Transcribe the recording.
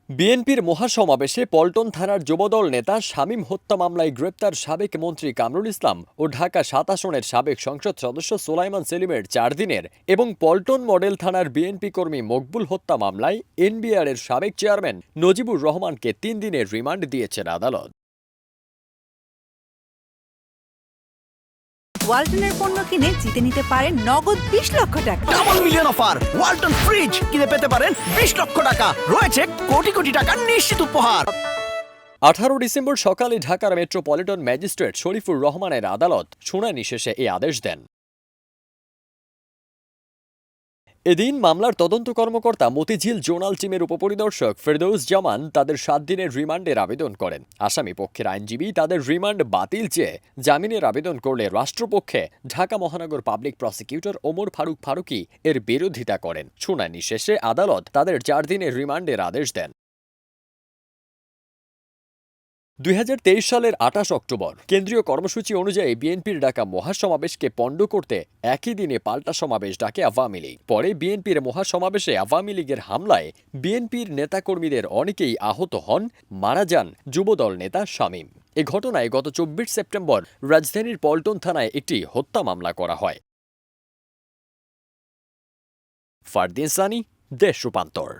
বিএনপির মহাসমাবেশে পল্টন থানার যুবদল নেতা শামীম হত্যা মামলায় গ্রেপ্তার সাবেক মন্ত্রী কামরুল ইসলাম ও ঢাকা ৭ আসনের সাবেক সংসদ সদস্য সোলাইমান সেলিমের ৪ দিনের এবং পল্টন মডেল থানার বিএনপি কর্মী মকবুল হত্যা মামলায় এনবিআরের সাবেক চেয়ারম্যান নজিবুর রহমানকে ৩ দিনের রিমান্ড দিয়েছেন আদালত। ওয়ালটনের পণ্য কিনে জিতে নিতে পারেন নগদ ২০ লক্ষ টাকা। Double million offer! Walton fridge কিনে পেতে পারেন ২০ লক্ষ টাকা। রয়েছে কোটি কোটি টাকার নিশ্চিত উপহার। ১৮ ডিসেম্বর সকালে ঢাকার মেট্রোপলিটন ম্যাজিস্ট্রেট শরীফুর রহমানের আদালত শুনানি শেষে এই আদেশ দেন। এদিন মামলার তদন্ত কর্মকর্তা মতিঝিল জোনাল টিমের উপপরিদর্শক ফেরদৌস জামান তাদের ৭ দিনের রিমান্ডের আবেদন করেন। আসামি পক্ষের আইনজীবী তাদের রিমান্ড বাতিল চেয়ে জামিনের আবেদন করলে রাষ্ট্রপক্ষে ঢাকা মহানগর পাবলিক প্রসিকিউটর ওমর ফারুক ফারুকী এর বিরোধিতা করেন। শুনানি শেষে আদালত তাদের ৪ দিনের রিমান্ডের আদেশ দেন। ২০২৩ সালের ২৮ অক্টোবর কেন্দ্রীয় কর্মসূচি অনুযায়ী বিএনপির ডাকা মহাসমাবেশকে পণ্ড করতে একই দিনে পাল্টা সমাবেশ ডাকে আওয়ামী লীগ। পরে বিএনপির মহাসমাবেশে আওয়ামী লীগের হামলায় বিএনপির নেতাকর্মীদের অনেকেই আহত হন, মারা যান যুবদল নেতা শামীম। এ ঘটনায় গত ২৪ সেপ্টেম্বর রাজধানীর পল্টন থানায় একটি হত্যা মামলা করা হয়। ফারদিন সানি, দেশ রূপান্তর।